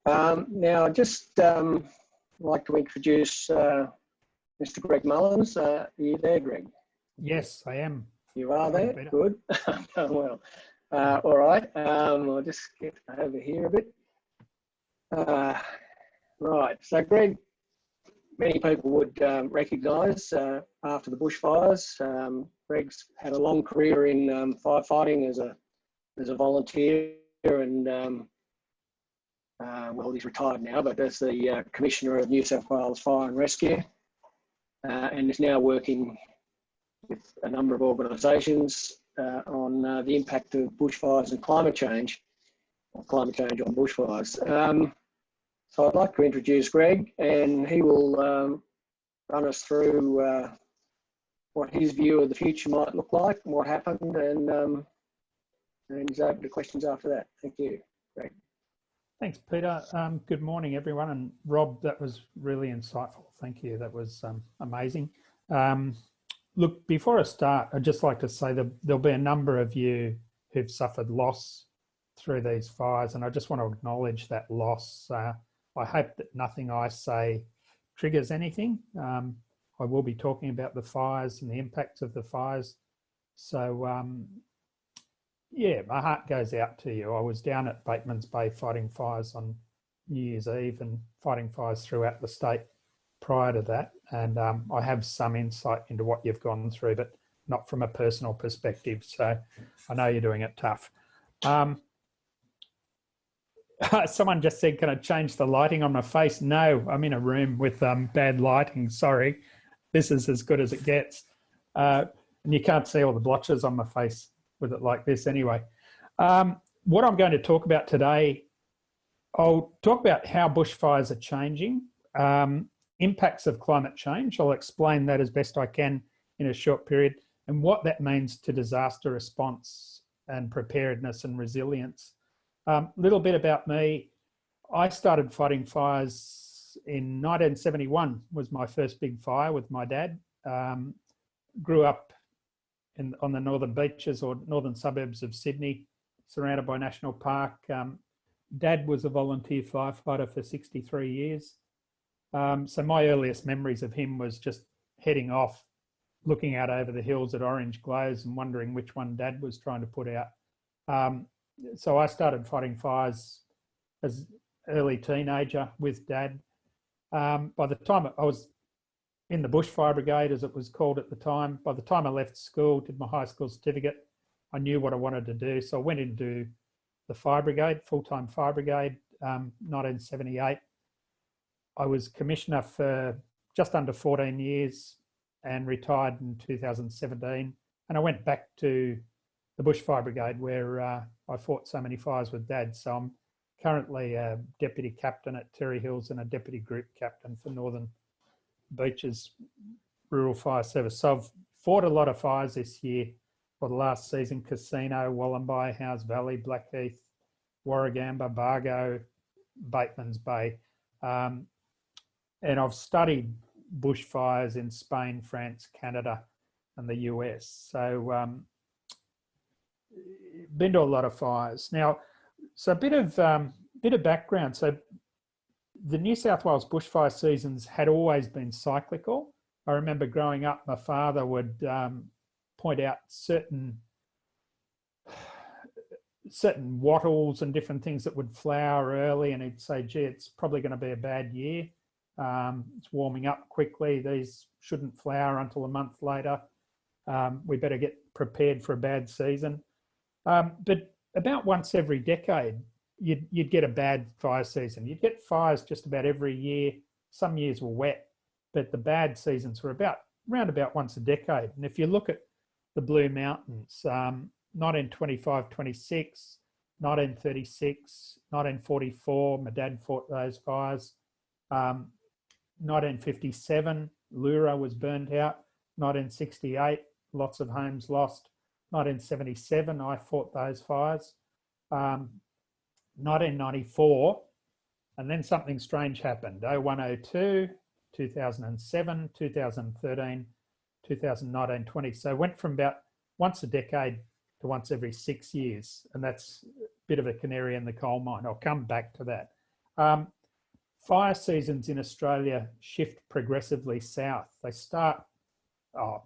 Now, I'd just like to introduce Mr. Greg Mullins. Are you there, Greg? Yes, I am. You are there? Good. Well, all right. I'll just get over here a bit. Right. So, Greg, many people would recognise after the bushfires. Greg's had a long career in firefighting as a volunteer, and well, he's retired now, but as the Commissioner of New South Wales Fire and Rescue, and is now working with a number of organisations on the impact of bushfires and climate change, or climate change on bushfires. So I'd like to introduce Greg, and he will run us through what his view of the future might look like and what happened, and he's open to questions after that. Thank you, Greg. Thanks, Peter. Good morning, everyone. And Rob, that was really insightful. Thank you. That was amazing. Look, before I start, I'd just like to say that there'll be a number of you who've suffered loss through these fires, and I just want to acknowledge that loss. I hope that nothing I say triggers anything. I will be talking about the fires and the impacts of the fires. So, yeah, my heart goes out to you. I was down at Bateman's Bay fighting fires on New Year's Eve and fighting fires throughout the state prior to that. And I have some insight into what you've gone through, but not from a personal perspective. So I know you're doing it tough. Someone just said, can I change the lighting on my face? No, I'm in a room with bad lighting, sorry. This is as good as it gets. And you can't see all the blotches on my face with it like this anyway. What I'm going to talk about today, I'll talk about how bushfires are changing, impacts of climate change. I'll explain that as best I can in a short period, and what that means to disaster response and preparedness and resilience. Little bit about me. I started fighting fires in 1971, was my first big fire with my dad. Grew up on the northern beaches or northern suburbs of Sydney, surrounded by National Park. Dad was a volunteer firefighter for 63 years. So my earliest memories of him was just heading off, looking out over the hills at orange glows and wondering which one Dad was trying to put out. So I started fighting fires as an early teenager with Dad. By the time I was in the Bushfire Brigade, as it was called at the time, by the time I left school, did my high school certificate, I knew what I wanted to do. So I went into the Fire Brigade, full-time Fire Brigade, 1978. I was commissioner for just under 14 years and retired in 2017. And I went back to the Bushfire Brigade where I fought so many fires with Dad. So I'm currently a deputy captain at Terry Hills and a deputy group captain for Northern Beaches Rural Fire Service. So I've fought a lot of fires this year for the last season: Casino, Wallumbay, Howes Valley, Blackheath, Warragamba, Bargo, Bateman's Bay. And I've studied bushfires in Spain, France, Canada, and the US. So been to a lot of fires. Now, so a bit of background. So the New South Wales bushfire seasons had always been cyclical. I remember growing up, my father would point out certain wattles and different things that would flower early, and he'd say, gee, it's probably going to be a bad year. It's warming up quickly. These shouldn't flower until a month later. We better get prepared for a bad season. But about once every decade, you'd get a bad fire season. You'd get fires just about every year. Some years were wet, but the bad seasons were around about once a decade. And if you look at the Blue Mountains, 1925-26, 1936, 1944, my dad fought those fires. 1957, Lura was burnt out. 1968, lots of homes lost. 1977, I fought those fires. 1994, and then something strange happened. 0102, 2007, 2013, 2019, 20. So it went from about once a decade to once every 6 years. And that's a bit of a canary in the coal mine. I'll come back to that. Fire seasons in Australia shift progressively south. They start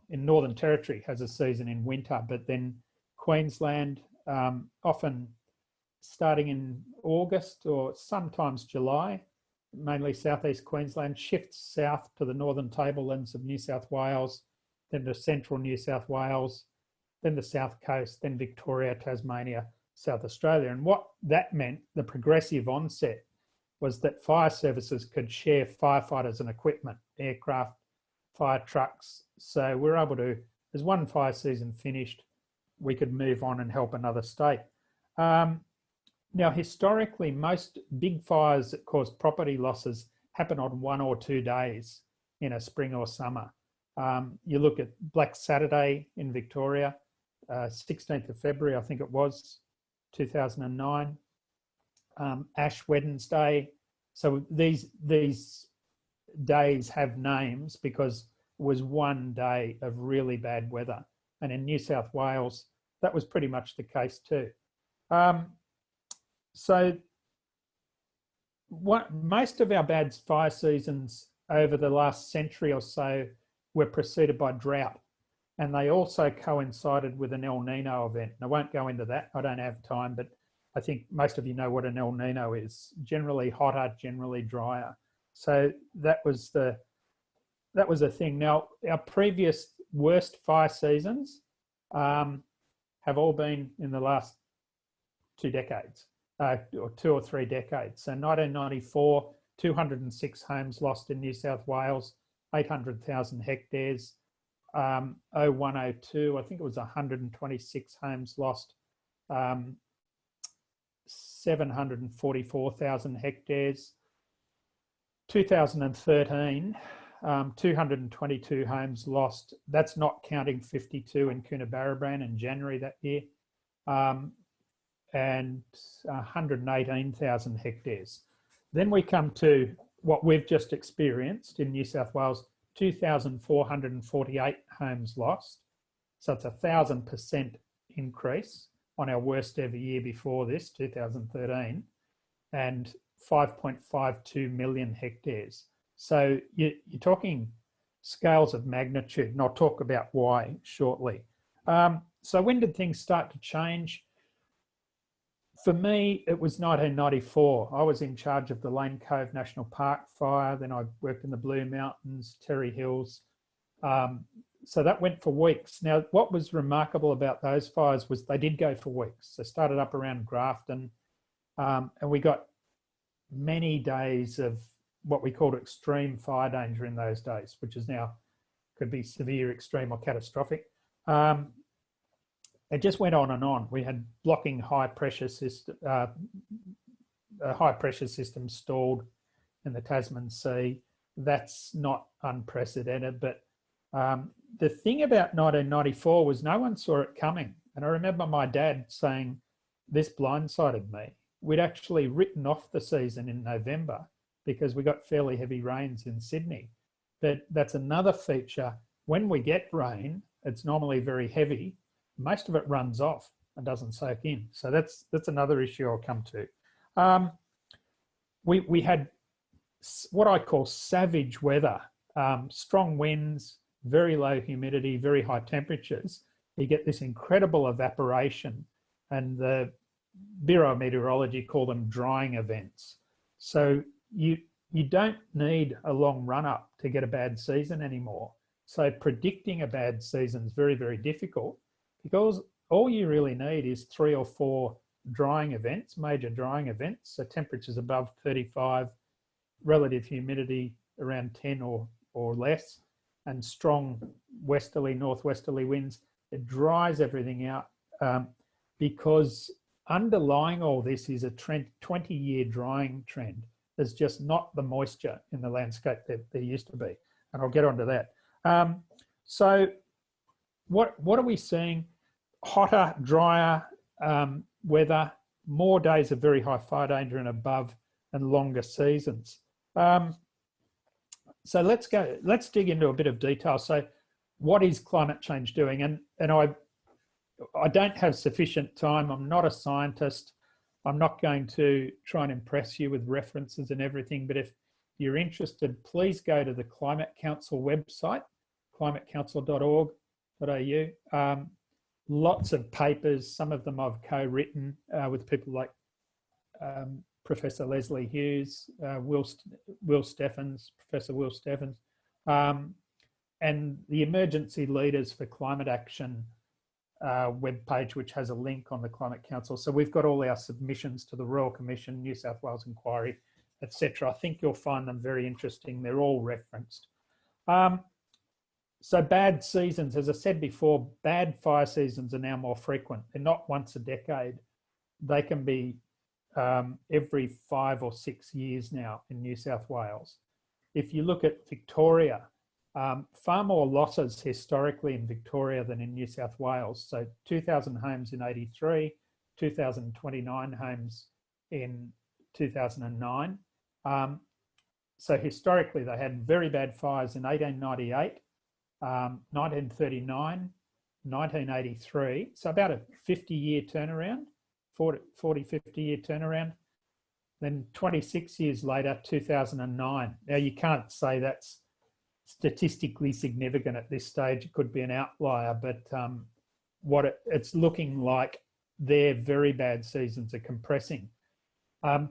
in Northern Territory has a season in winter, but then Queensland, often starting in August or sometimes July, mainly southeast Queensland, shifts south to the northern tablelands of New South Wales, then to central New South Wales, then the south coast, then Victoria, Tasmania, South Australia. And what that meant, the progressive onset, was that fire services could share firefighters and equipment, aircraft, fire trucks. So we're able to, as one fire season finished, we could move on and help another state. Now, historically, most big fires that cause property losses happen on 1 or 2 days in a spring or summer. You look at Black Saturday in Victoria, 16th of February, I think it was, 2009. Ash Wednesday. So these days have names because it was one day of really bad weather. And in New South Wales, that was pretty much the case too. So most of our bad fire seasons over the last century or so were preceded by drought. And they also coincided with an El Nino event. And I won't go into that, I don't have time, but I think most of you know what an El Nino is. Generally hotter, generally drier. So that was a thing. Now, our previous worst fire seasons have all been in the last 2 decades, or 2 or 3 decades. So 1994, 206 homes lost in New South Wales, 800,000 hectares. 0102, I think it was 126 homes lost, 744,000 hectares. 2013, 222 homes lost. That's not counting 52 in Coonabarabran in January that year, and 118,000 hectares. Then we come to what we've just experienced in New South Wales, 2,448 homes lost. So it's 1,000% increase on our worst ever year before this, 2013, and 5.52 million hectares. So you're talking scales of magnitude, and I'll talk about why shortly. So when did things start to change? For me, it was 1994. I was in charge of the Lane Cove National Park fire. Then I worked in the Blue Mountains, Terry Hills. So that went for weeks. Now, what was remarkable about those fires was they did go for weeks. They started up around Grafton, and we got many days of what we called extreme fire danger in those days, which is now could be severe, extreme, or catastrophic. It just went on and on. We had blocking high pressure system stalled in the Tasman Sea. That's not unprecedented, but the thing about 1994 was no one saw it coming. And I remember my dad saying, this blindsided me. We'd actually written off the season in November because we got fairly heavy rains in Sydney. But that's another feature. When we get rain, it's normally very heavy. Most of it runs off and doesn't soak in. So that's another issue I'll come to. We had what I call savage weather, strong winds, very low humidity, very high temperatures. You get this incredible evaporation, and the Bureau of Meteorology call them drying events. So you don't need a long run up to get a bad season anymore. So predicting a bad season is very, very difficult, because all you really need is 3 or 4 drying events, major drying events. So temperatures above 35, relative humidity around 10 or less, and strong westerly, northwesterly winds. It dries everything out, because underlying all this is a 20-year drying trend. There's just not the moisture in the landscape that there used to be. And I'll get onto that. So what are we seeing? Hotter, drier weather, more days of very high fire danger and above, and longer seasons. So let's dig into a bit of detail. So what is climate change doing? And I don't have sufficient time. I'm not a scientist. I'm not going to try and impress you with references and everything, but if you're interested, please go to the Climate Council website, climatecouncil.org.au. Lots of papers, some of them I've co-written with people like Professor Leslie Hughes, Will Steffens, Professor Will Steffens, and the Emergency Leaders for Climate Action webpage, which has a link on the Climate Council. So we've got all our submissions to the Royal Commission, New South Wales Inquiry, etc. I think you'll find them very interesting. They're all referenced. So bad seasons, as I said before, bad fire seasons are now more frequent. They're not once a decade. They can be every 5 or 6 years now in New South Wales. If you look at Victoria, far more losses historically in Victoria than in New South Wales. So 2,000 homes in 83, 2,029 homes in 2009. So historically, they had very bad fires in 1898, 1939, 1983. So about a 50-year turnaround, 40, 50-year turnaround. Then 26 years later, 2009. Now, you can't say that's statistically significant at this stage. It could be an outlier, but it's looking like their very bad seasons are compressing.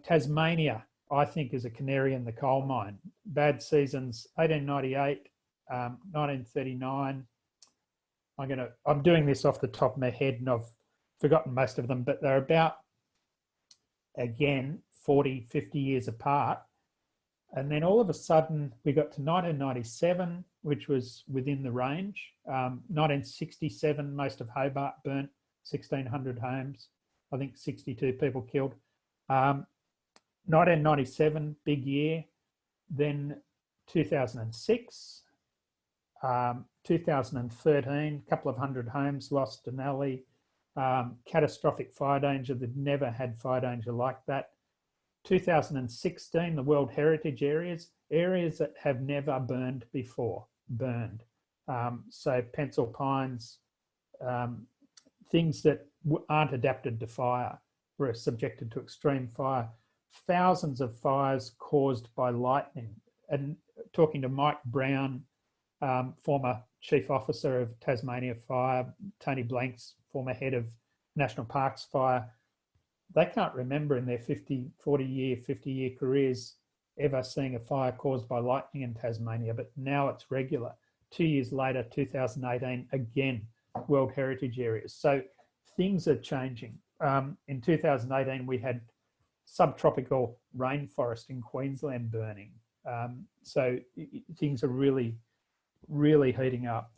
Tasmania, I think, is a canary in the coal mine. Bad seasons, 1898, 1939. I'm doing this off the top of my head and I've forgotten most of them, but they're about, again, 40, 50 years apart. And then all of a sudden we got to 1997, which was within the range. 1967, most of Hobart burnt, 1,600 homes, I think 62 people killed. 1997, big year. Then 2006, 2013, a couple of hundred homes lost to Denali. Catastrophic fire danger. They've never had fire danger like that. 2016, the World Heritage areas that have never burned before, burned. So pencil pines, things that aren't adapted to fire, were subjected to extreme fire. Thousands of fires caused by lightning. And talking to Mike Brown, former Chief Officer of Tasmania Fire, Tony Blanks, former head of National Parks Fire, they can't remember in their 50-year careers ever seeing a fire caused by lightning in Tasmania, but now it's regular. 2 years later, 2018, again, World Heritage areas. So things are changing. In 2018, we had subtropical rainforest in Queensland burning. So things are really, really heating up.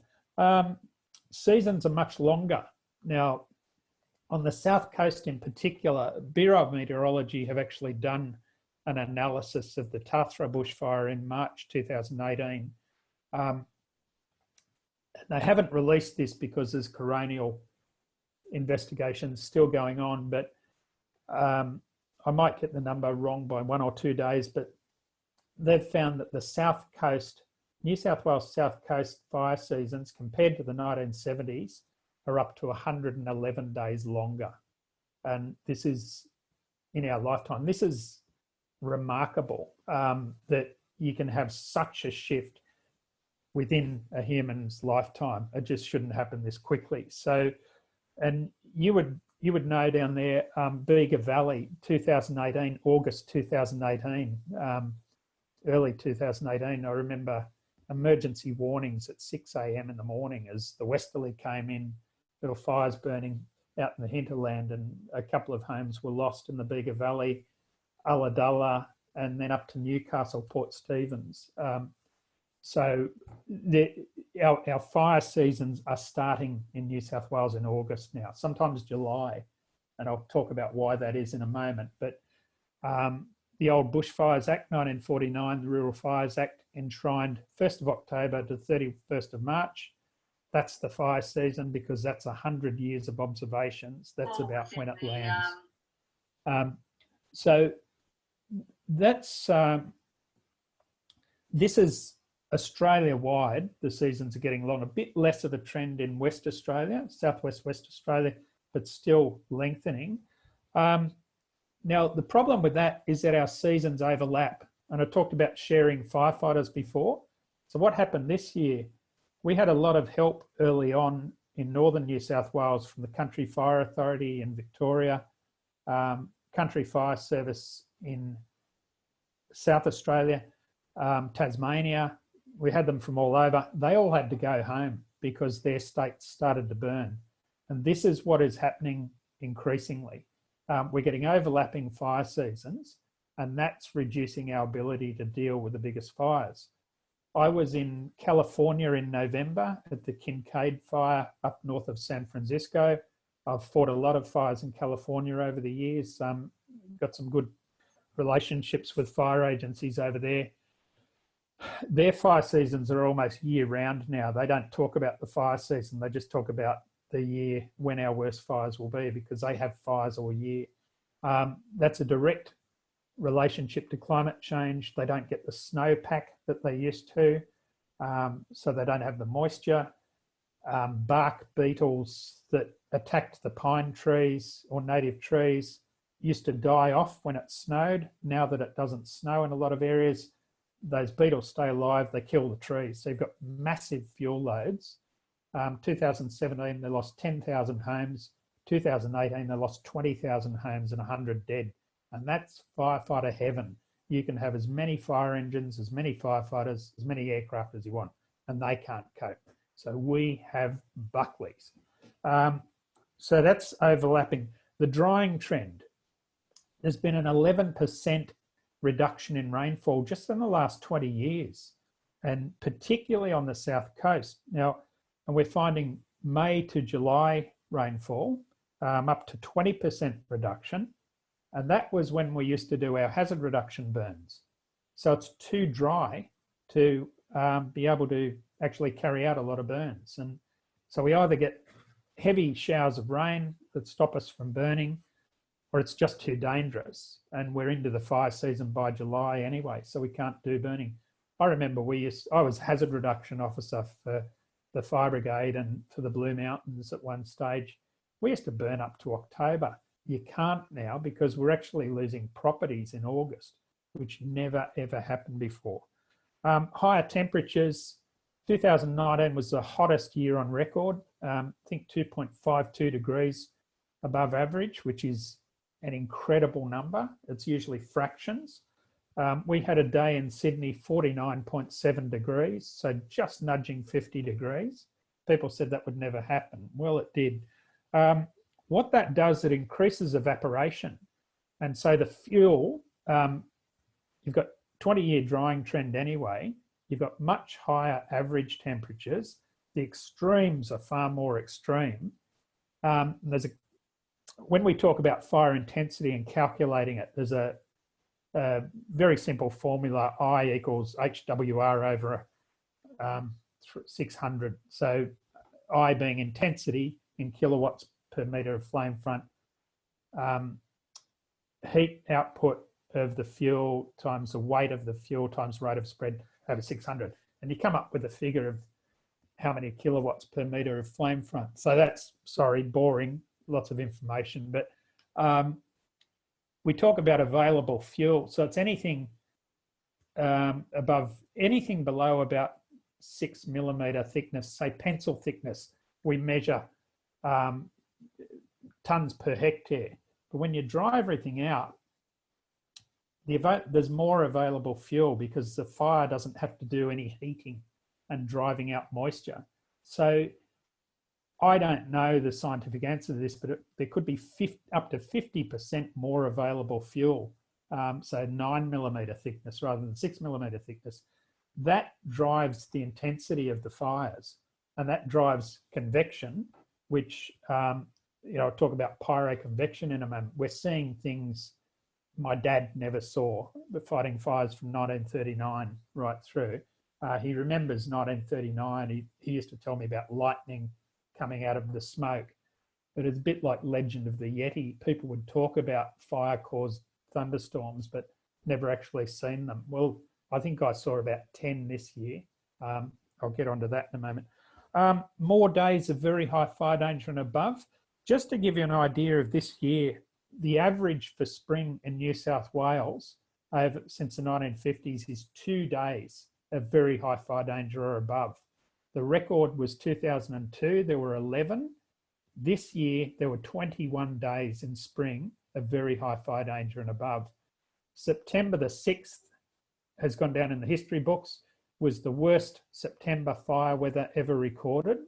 Seasons are much longer. Now, on the South Coast in particular, Bureau of Meteorology have actually done an analysis of the Tathra bushfire in March 2018. They haven't released this because there's coronial investigations still going on, but I might get the number wrong by 1 or 2 days, but they've found that the South Coast, New South Wales South Coast fire seasons compared to the 1970s are up to 111 days longer. And this is in our lifetime. This is remarkable that you can have such a shift within a human's lifetime. It just shouldn't happen this quickly. So, and you would know down there, Bega Valley, 2018, August 2018, early 2018, I remember emergency warnings at 6 a.m. in the morning as the westerly came in. There were fires burning out in the hinterland and a couple of homes were lost in the Bega Valley, Ulladulla, and then up to Newcastle, Port Stephens. So our fire seasons are starting in New South Wales in August now, sometimes July, and I'll talk about why that is in a moment. But the old Bushfires Act 1949, the Rural Fires Act, enshrined 1st of October to 31st of March. That's the fire season because that's 100 years of observations. That's about when it lands. So that's this is Australia-wide. The seasons are getting long. A bit less of a trend in West Australia, southwest West Australia, but still lengthening. Now, the problem with that is that our seasons overlap. And I talked about sharing firefighters before. So what happened this year, we had a lot of help early on in northern New South Wales from the Country Fire Authority in Victoria, Country Fire Service in South Australia, Tasmania. We had them from all over. They all had to go home because their states started to burn. And this is what is happening increasingly. We're getting overlapping fire seasons, and that's reducing our ability to deal with the biggest fires. I was in California in November at the Kincaid fire up north of San Francisco. I've fought a lot of fires in California over the years. Got some good relationships with fire agencies over there. Their fire seasons are almost year round now. They don't talk about the fire season. They just talk about the year when our worst fires will be, because they have fires all year. That's a direct relationship to climate change. They don't get the snowpack that they used to, so they don't have the moisture. Bark beetles that attacked the pine trees or native trees used to die off when it snowed. Now that it doesn't snow in a lot of areas, those beetles stay alive, they kill the trees. So you've got massive fuel loads. 2017, they lost 10,000 homes. 2018, they lost 20,000 homes and 100 dead. And that's firefighter heaven. You can have as many fire engines, as many firefighters, as many aircraft as you want, and they can't cope. So we have Buckleys. So that's overlapping. The drying trend, there's been an 11% reduction in rainfall just in the last 20 years, and particularly on the south coast. Now, and we're finding May to July rainfall up to 20% reduction. And that was when we used to do our hazard reduction burns. So it's too dry to be able to actually carry out a lot of burns. And so we either get heavy showers of rain that stop us from burning, or it's just too dangerous. And we're into the fire season by July anyway, so we can't do burning. I remember I was hazard reduction officer for the fire brigade and for the Blue Mountains at one stage. We used to burn up to October. You can't now because we're actually losing properties in August, which never ever happened before. Higher temperatures, 2019 was the hottest year on record. I think 2.52 degrees above average, which is an incredible number. It's usually fractions. We had a day in Sydney, 49.7 degrees, so just nudging 50 degrees. People said that would never happen. Well, it did. What that does, it increases evaporation. And so the fuel, you've got 20-year drying trend anyway, you've got much higher average temperatures. The extremes are far more extreme. When we talk about fire intensity and calculating it, there's a very simple formula, I equals HWR over 600. So I being intensity in kilowatts per metre of flame front, heat output of the fuel times the weight of the fuel times rate of spread over 600. And you come up with a figure of how many kilowatts per metre of flame front. So that's, sorry, boring, lots of information, but we talk about available fuel. So it's anything anything below about 6 millimetre thickness, say pencil thickness, we measure tonnes per hectare. But when you dry everything out, there's more available fuel because the fire doesn't have to do any heating and driving out moisture. So I don't know the scientific answer to this, but there could be up to 50% more available fuel. So 9 millimetre thickness rather than 6 millimetre thickness. That drives the intensity of the fires, and that drives convection, which, I'll talk about pyroconvection in a moment. We're seeing things my dad never saw, but fighting fires from 1939 right through. He remembers 1939. He used to tell me about lightning coming out of the smoke. But it's a bit like Legend of the Yeti. People would talk about fire-caused thunderstorms, but never actually seen them. Well, I think I saw about 10 this year. I'll get onto that in a moment. More days of very high fire danger and above. Just to give you an idea of this year, the average for spring in New South Wales since the 1950s is 2 days of very high fire danger or above. The record was 2002, there were 11. This year, there were 21 days in spring of very high fire danger and above. September the 6th has gone down in the history books, was the worst September fire weather ever recorded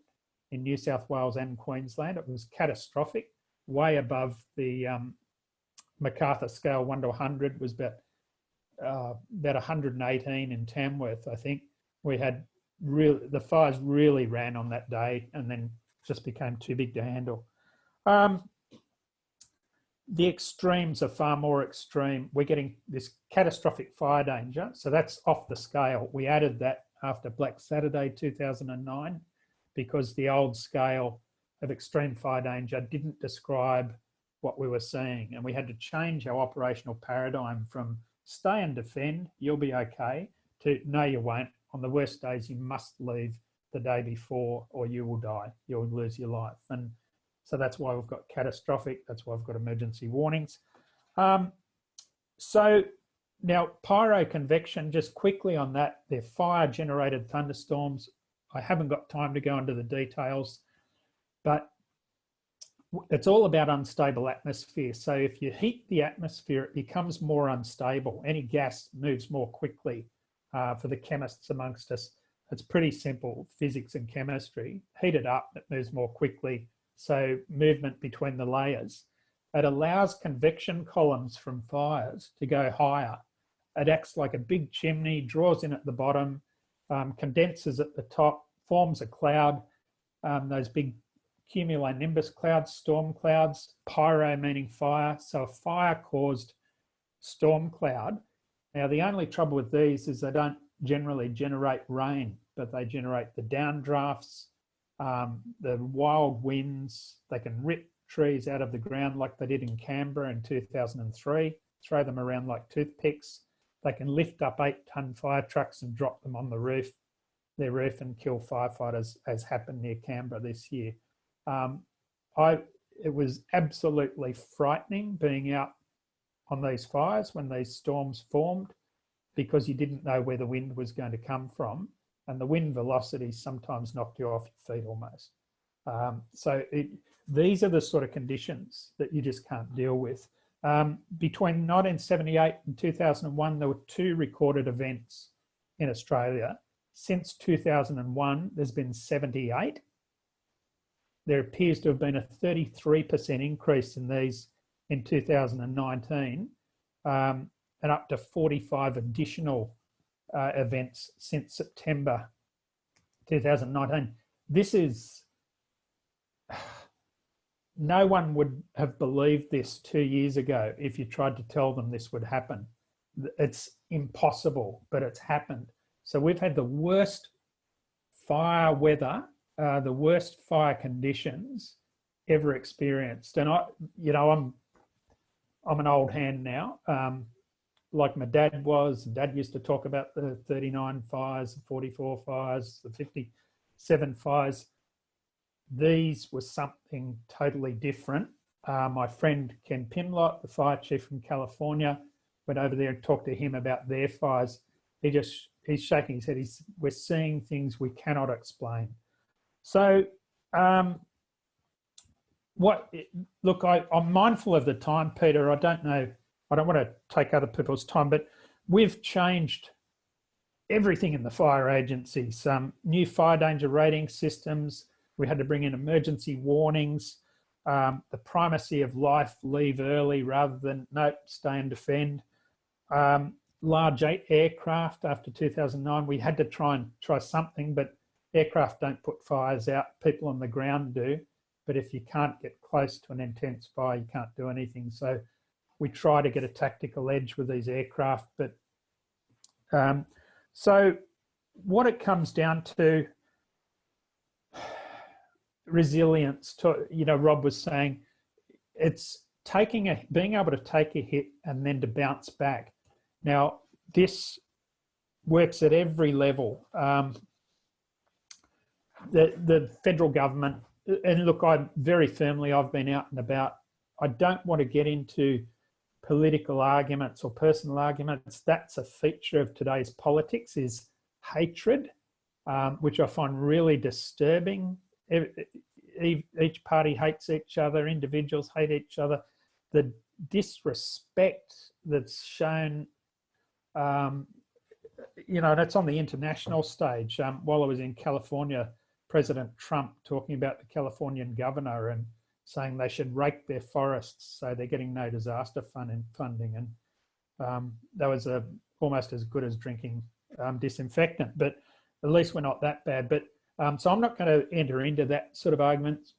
in New South Wales and Queensland. It was catastrophic, way above the MacArthur scale 1 to 100 was about 118 in Tamworth, I think. We had the fires really ran on that day and then just became too big to handle. The extremes are far more extreme. We're getting this catastrophic fire danger. So that's off the scale. We added that after Black Saturday 2009 because the old scale of extreme fire danger didn't describe what we were seeing. And we had to change our operational paradigm from stay and defend, you'll be okay, to no, you won't. On the worst days, you must leave the day before or you will die. You'll lose your life. And so that's why we've got catastrophic. That's why we've got emergency warnings. So now pyroconvection, just quickly on that, they're fire-generated thunderstorms. I haven't got time to go into the details, but it's all about unstable atmosphere. So if you heat the atmosphere, it becomes more unstable. Any gas moves more quickly. For the chemists amongst us, it's pretty simple, physics and chemistry. Heat it up, it moves more quickly. So movement between the layers. It allows convection columns from fires to go higher. It acts like a big chimney, draws in at the bottom, condenses at the top, forms a cloud, those big cumulonimbus clouds, storm clouds, pyro meaning fire. So a fire-caused storm cloud. Now, the only trouble with these is they don't generally generate rain, but they generate the downdrafts, the wild winds. They can rip trees out of the ground like they did in Canberra in 2003, throw them around like toothpicks. They can lift up 8-ton fire trucks and drop them on their roof and kill firefighters, as happened near Canberra this year. It was absolutely frightening being out on these fires when these storms formed because you didn't know where the wind was going to come from, and the wind velocity sometimes knocked you off your feet almost. These are the sort of conditions that you just can't deal with. Between 1978 and 2001, there were 2 recorded events in Australia. Since 2001, there's been 78. There appears to have been a 33% increase in these in 2019, and up to 45 additional events since September 2019. This is, no one would have believed this 2 years ago if you tried to tell them this would happen. It's impossible, but it's happened. So we've had the worst fire weather, the worst fire conditions ever experienced. And I'm an old hand now, like my dad was. Dad used to talk about the 39 fires, the 44 fires, the 57 fires. These were something totally different. My friend Ken Pimlott, the fire chief from California, went over there and talked to him about their fires. He's shaking his head. We're seeing things we cannot explain. So, look, I'm mindful of the time, Peter. I don't want to take other people's time, but we've changed everything in the fire agency. Some new fire danger rating systems. We had to bring in emergency warnings, the primacy of life, leave early rather than no, stay and defend. Large aircraft after 2009, we had to try something, but aircraft don't put fires out, people on the ground do. But if you can't get close to an intense fire, you can't do anything. So we try to get a tactical edge with these aircraft. But so what it comes down to, resilience. Rob was saying, it's being able to take a hit and then to bounce back. Now, this works at every level. The federal government, and look, I've been out and about I don't want to get into political arguments or personal arguments. That's a feature of today's politics, is hatred, which I find really disturbing. Each party hates each other, individuals hate each other. The disrespect that's shown, you know, that's on the international stage. While I was in California, President Trump talking about the Californian governor and saying they should rake their forests so they're getting no disaster funding. And that was almost as good as drinking disinfectant, but at least we're not that bad. But so I'm not going to enter into that sort of argument.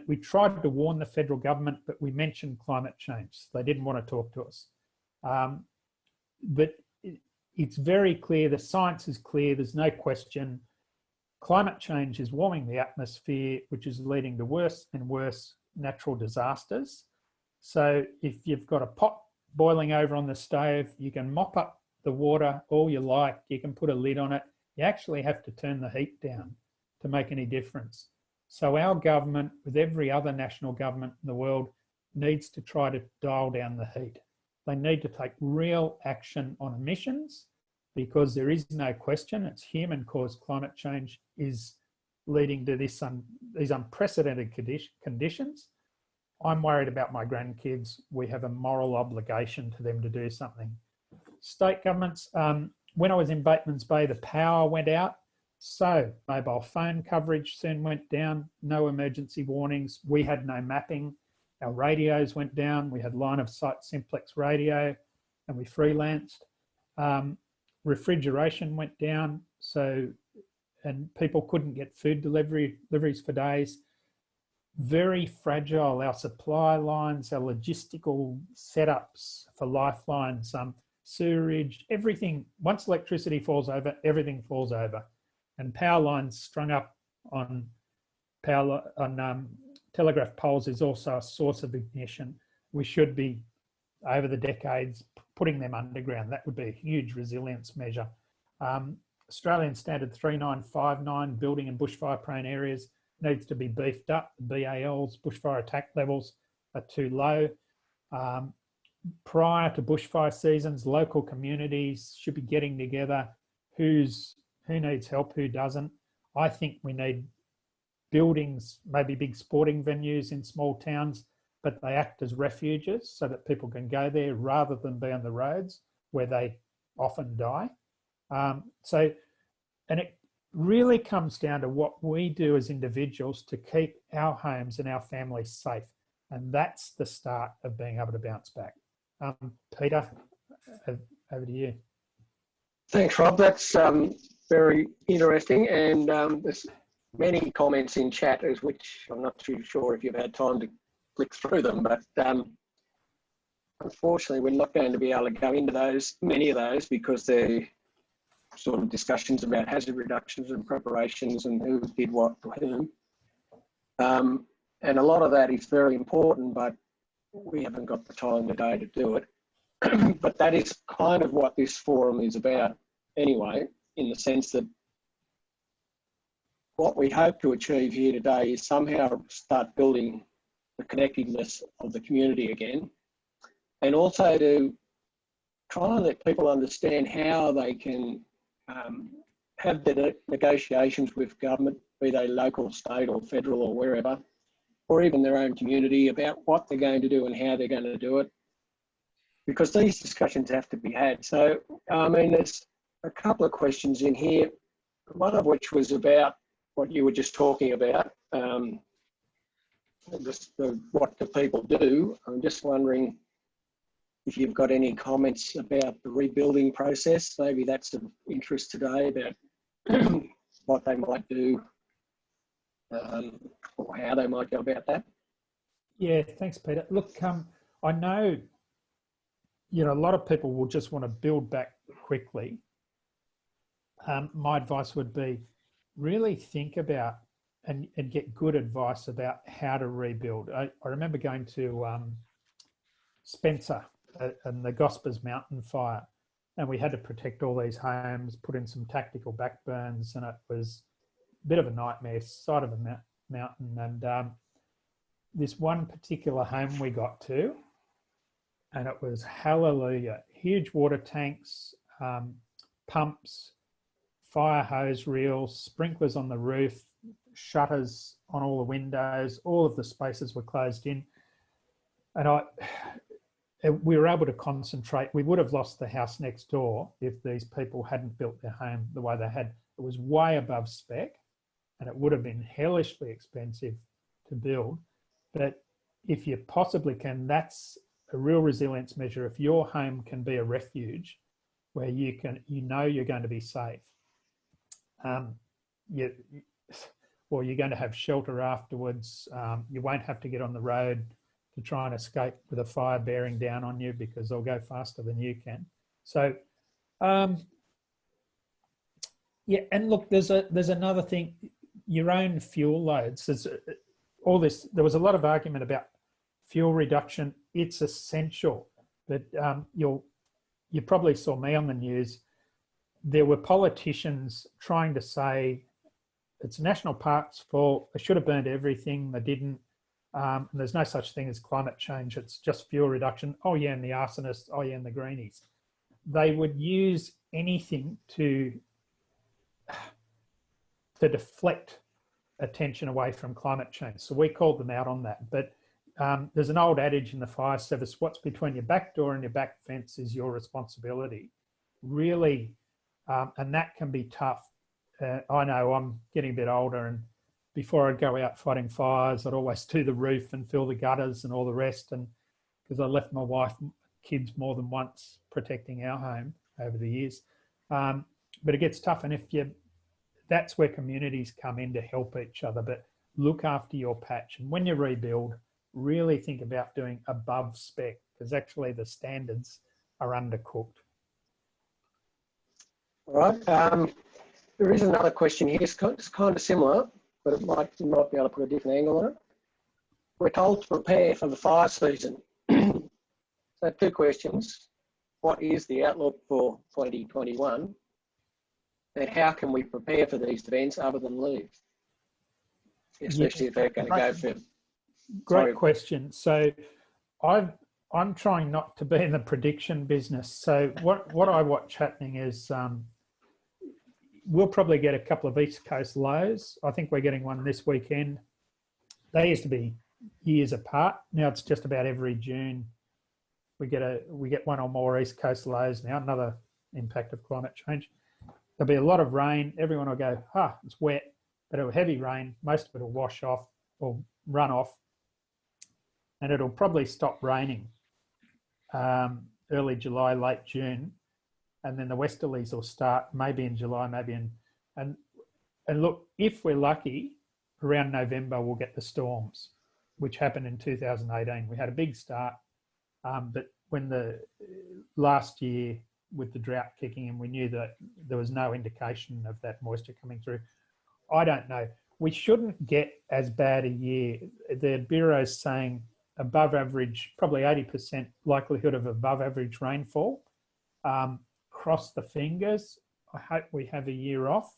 We tried to warn the federal government, but we mentioned climate change. They didn't want to talk to us. But it's very clear, the science is clear, there's no question. Climate change is warming the atmosphere, which is leading to worse and worse natural disasters. So if you've got a pot boiling over on the stove, you can mop up the water all you like, you can put a lid on it. You actually have to turn the heat down to make any difference. So our government, with every other national government in the world, needs to try to dial down the heat. They need to take real action on emissions, because there is no question it's human-caused climate change is leading to these unprecedented conditions. I'm worried about my grandkids. We have a moral obligation to them to do something. State governments, when I was in Bateman's Bay, the power went out. So mobile phone coverage soon went down, no emergency warnings. We had no mapping. Our radios went down. We had line of sight simplex radio and we freelanced. Refrigeration went down, and people couldn't get food deliveries for days. Very fragile, our supply lines, our logistical setups for lifelines, sewerage, everything. Once electricity falls over, everything falls over. And power lines strung up on telegraph poles is also a source of ignition. We should be, over the decades, putting them underground. That would be a huge resilience measure. Australian Standard 3959, building in bushfire-prone areas, needs to be beefed up. The BAL's bushfire attack levels are too low. Prior to bushfire seasons, local communities should be getting together. Who needs help, who doesn't? I think we need buildings, maybe big sporting venues in small towns, but they act as refuges so that people can go there rather than be on the roads where they often die. And it really comes down to what we do as individuals to keep our homes and our families safe. And that's the start of being able to bounce back. Peter, over to you. Thanks, Rob. That's very interesting. And there's many comments in chat, as which I'm not too sure if you've had time to click through them, but unfortunately, we're not going to be able to go into many of those, because they're sort of discussions about hazard reductions and preparations and who did what to whom. And a lot of that is very important, but we haven't got the time today to do it. But that is kind of what this forum is about anyway, in the sense that what we hope to achieve here today is somehow start building the connectedness of the community again, and also to try and let people understand how they can have the negotiations with government, be they local, state or federal or wherever, or even their own community, about what they're going to do and how they're going to do it, because these discussions have to be had. So, I mean, there's a couple of questions in here, one of which was about what you were just talking about, what do people do. I'm just wondering if you've got any comments about the rebuilding process. Maybe that's of interest today, about what they might do, or how they might go about that. Yeah, thanks, Peter. Look, I know, a lot of people will just want to build back quickly. My advice would be really think about and get good advice about how to rebuild. I remember going to Spencer and the Gospers mountain fire, and we had to protect all these homes, put in some tactical backburns, and it was a bit of a nightmare, side of a mountain. And this one particular home we got to, and it was hallelujah. Huge water tanks, pumps, fire hose reels, sprinklers on the roof, shutters on all the windows, all of the spaces were closed in. And we were able to concentrate. We would have lost the house next door if these people hadn't built their home the way they had. It was way above spec, and it would have been hellishly expensive to build. But if you possibly can, that's a real resilience measure. If your home can be a refuge where you know you're going to be safe, you're going to have shelter afterwards. You won't have to get on the road to try and escape with a fire bearing down on you because they'll go faster than you can. So, yeah, and look, there's another thing, your own fuel loads. There's all this. There was a lot of argument about fuel reduction. It's essential, but you probably saw me on the news. There were politicians trying to say it's national parks' fault. They should have burned everything. They didn't. And there's no such thing as climate change. It's just fuel reduction. Oh yeah, and the arsonists. Oh yeah, and the greenies. They would use anything to deflect attention away from climate change. So we called them out on that. But there's an old adage in the fire service: what's between your back door and your back fence is your responsibility. Really, and that can be tough. I know I'm getting a bit older, and before I'd go out fighting fires, I'd always do the roof and fill the gutters and all the rest. And because I left my wife and kids more than once protecting our home over the years. But it gets tough. And that's where communities come in to help each other, but look after your patch. And when you rebuild, really think about doing above spec, because actually the standards are undercooked. All right. There is another question here. It's kind of similar, but you might be able to put a different angle on it. We're told to prepare for the fire season. So 2 questions. What is the outlook for 2021? And how can we prepare for these events other than leave? Especially if they're going to go for... Great question. So I'm trying not to be in the prediction business. So what I watch happening is we'll probably get a couple of East Coast lows. I think we're getting one this weekend. They used to be years apart. Now it's just about every June we get one or more East Coast lows now, another impact of climate change. There'll be a lot of rain. Everyone will go, it's wet, but it'll heavy rain. Most of it will wash off or run off, and it'll probably stop raining early July, late June. And then the westerlies will start maybe in July, and look, if we're lucky, around November, we'll get the storms, which happened in 2018. We had a big start, but when the last year with the drought kicking in, we knew that there was no indication of that moisture coming through. I don't know. We shouldn't get as bad a year. The Bureau's saying above average, probably 80% likelihood of above average rainfall. Cross the fingers. I hope we have a year off,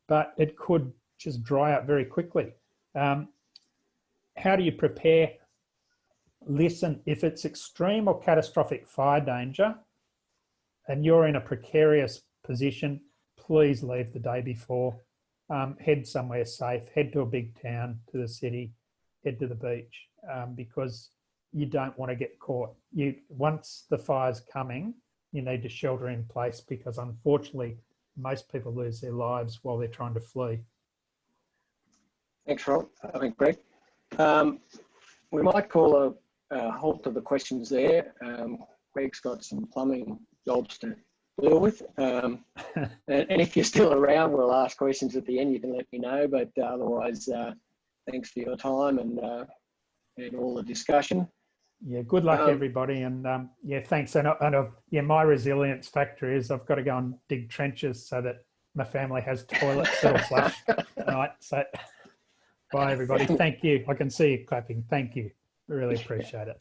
but it could just dry up very quickly. How do you prepare? Listen, if it's extreme or catastrophic fire danger and you're in a precarious position, please leave the day before. Head somewhere safe, head to a big town, to the city, head to the beach, because you don't want to get caught. Once the fire's coming, you need to shelter in place, because unfortunately, most people lose their lives while they're trying to flee. Thanks, Rob. Greg. We might call a halt to the questions there. Greg's got some plumbing jobs to deal with. And if you're still around, we'll ask questions at the end. You can let me know. But otherwise, thanks for your time and all the discussion. Yeah, good luck, everybody. And yeah, thanks. And yeah, my resilience factor is I've got to go and dig trenches so that my family has toilets that'll flush at night. So bye, everybody. Thank you. I can see you clapping. Thank you. Really appreciate it.